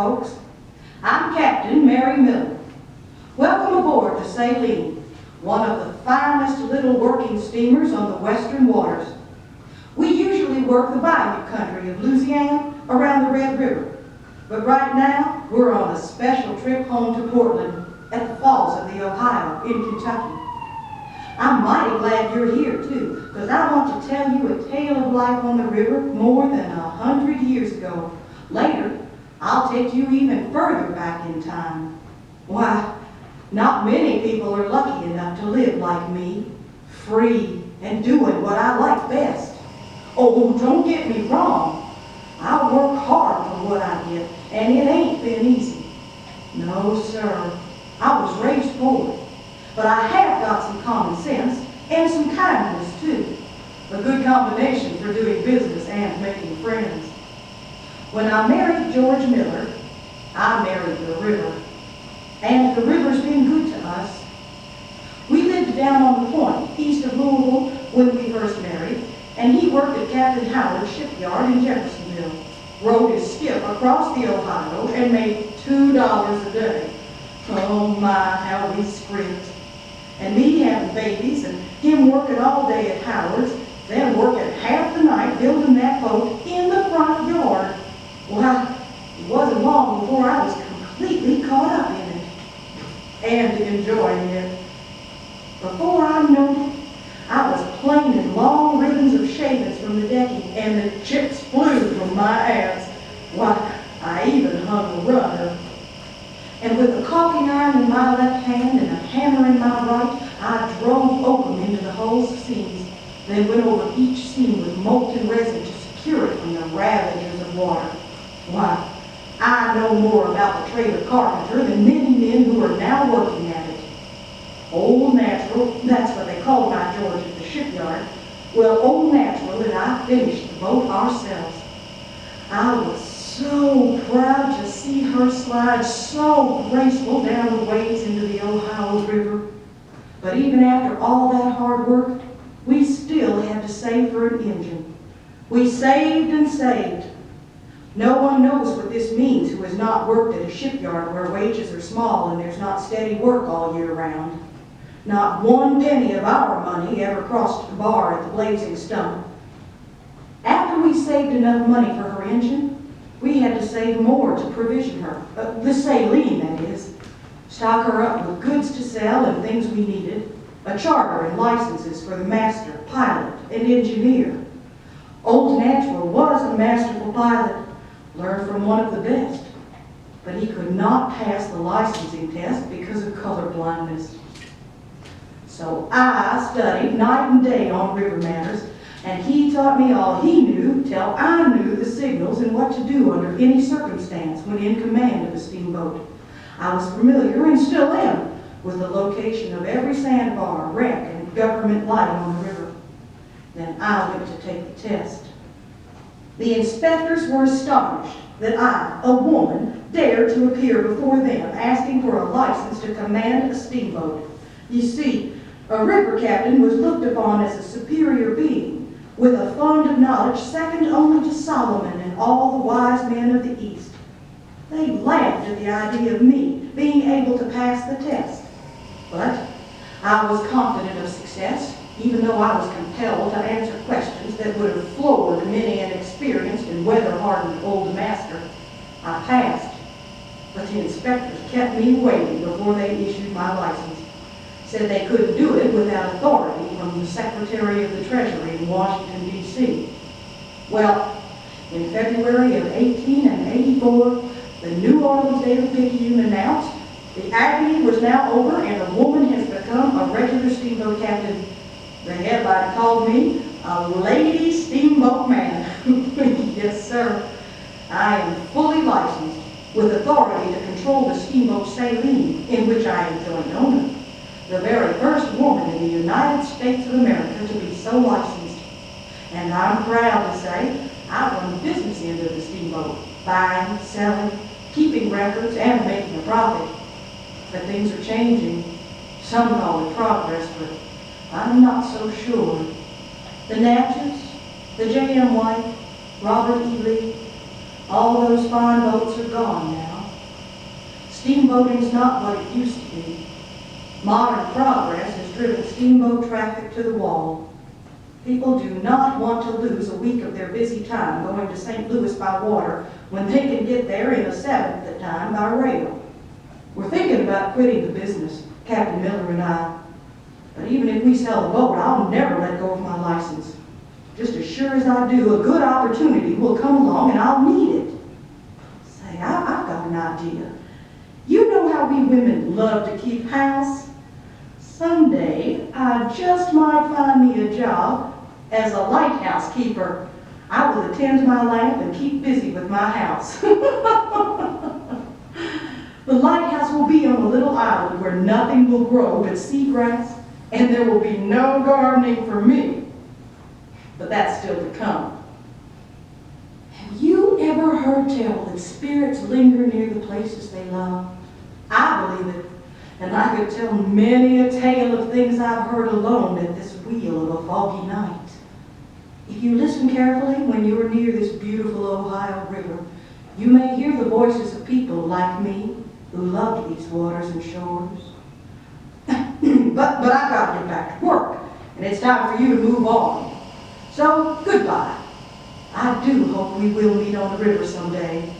folks. I'm Captain Mary Miller. Welcome aboard the Saline, one of the finest little working steamers on the western waters. We usually work the bayou country of Louisiana around the Red River, but right now we're on a special trip home to Portland at the Falls of the Ohio in Kentucky. I'm mighty glad you're here too, because I want to tell you a tale of life on the river more than 100 years ago. Later, I'll take you even further back in time. Why, not many people are lucky enough to live like me, free and doing what I like best. Oh, don't get me wrong. I work hard for what I get, and it ain't been easy. No, sir. I was raised poor, but I have got some common sense and some kindness, too. A good combination for doing business and making friends. When I married George Miller, I married the river. And the river's been good to us. We lived down on the point, east of Louisville, when we first married, and he worked at Captain Howard's shipyard in Jeffersonville, rode his skiff across the Ohio, and made $2 a day. Oh my, how we scrimped. And me having babies, and him working all day at Howard's, then working half the night building that boat in the front yard. Well, it wasn't long before I was completely caught up in it and enjoying it. Before I knew it, I was planing long ribbons of shavings from the decking, and the chips flew from my ass. Why, I even hung a runner. And with a caulking iron in my left hand and a hammer in my right, I drove oakum into the hulls of seams, then went over each seam with molten resin to secure it from the ravages of water. Why, I know more about the trade of carpenter than many men who are now working at it. Old Natural, that's what they called my George at the shipyard. Well, Old Natural and I finished the boat ourselves. I was so proud to see her slide so graceful down the ways into the Ohio River. But even after all that hard work, we still had to save for an engine. We saved and saved. No one knows what this means who has not worked at a shipyard where wages are small and there's not steady work all year round. Not one penny of our money ever crossed the bar at the Blazing Stump. After we saved enough money for her engine, we had to save more to provision her, the Saline, that is. Stock her up with goods to sell and things we needed, a charter and licenses for the master, pilot, and engineer. Old Natural was a masterful pilot, learned from one of the best, but he could not pass the licensing test because of color blindness. So I studied night and day on river matters, and he taught me all he knew till I knew the signals and what to do under any circumstance when in command of a steamboat. I was familiar, and still am, with the location of every sandbar, wreck, and government light on the river. Then I went to take the test. The inspectors were astonished that I, a woman, dared to appear before them asking for a license to command a steamboat. You see, a river captain was looked upon as a superior being, with a fund of knowledge second only to Solomon and all the wise men of the East. They laughed at the idea of me being able to pass the test. But I was confident of success, even though I was compelled to answer questions that would have floored many an experienced and weather-hardened old master. I passed, but the inspectors kept me waiting before they issued my license. Said they couldn't do it without authority from the Secretary of the Treasury in Washington, D.C. Well, in February of 1884, the New Orleans Daily-Picayune announced the agony was now over and a woman has become a regular steamboat captain. The headline called me a lady steamboat man. Yes, sir. I am fully licensed with authority to control the steamboat Saline, in which I am joint owner. The very first woman in the United States of America to be so licensed. And I'm proud to say I run the business end of the steamboat, buying, selling, keeping records, and making a profit. But things are changing. Some call it progress, but I'm not so sure. The Natchez, the J.M. White, Robert E. Lee, all those fine boats are gone now. Steamboating's not what it used to be. Modern progress has driven steamboat traffic to the wall. People do not want to lose a week of their busy time going to St. Louis by water when they can get there in a seventh the time by rail. We're thinking about quitting the business, Captain Miller and I. But even if we sell the boat, I'll never let go of my license. Just as sure as I do, a good opportunity will come along and I'll need it. Say, I've got an idea. You know how we women love to keep house? Someday, I just might find me a job as a lighthouse keeper. I will attend to my lamp and keep busy with my house. The lighthouse will be on a little island where nothing will grow but seagrass, and there will be no gardening for me. But that's still to come. Have you ever heard tell that spirits linger near the places they love? I believe it, and I could tell many a tale of things I've heard alone at this wheel of a foggy night. If you listen carefully when you are near this beautiful Ohio River, you may hear the voices of people like me who love these waters and shores. But I've got to get back to work, and it's time for you to move on. So, goodbye. I do hope we will meet on the river someday.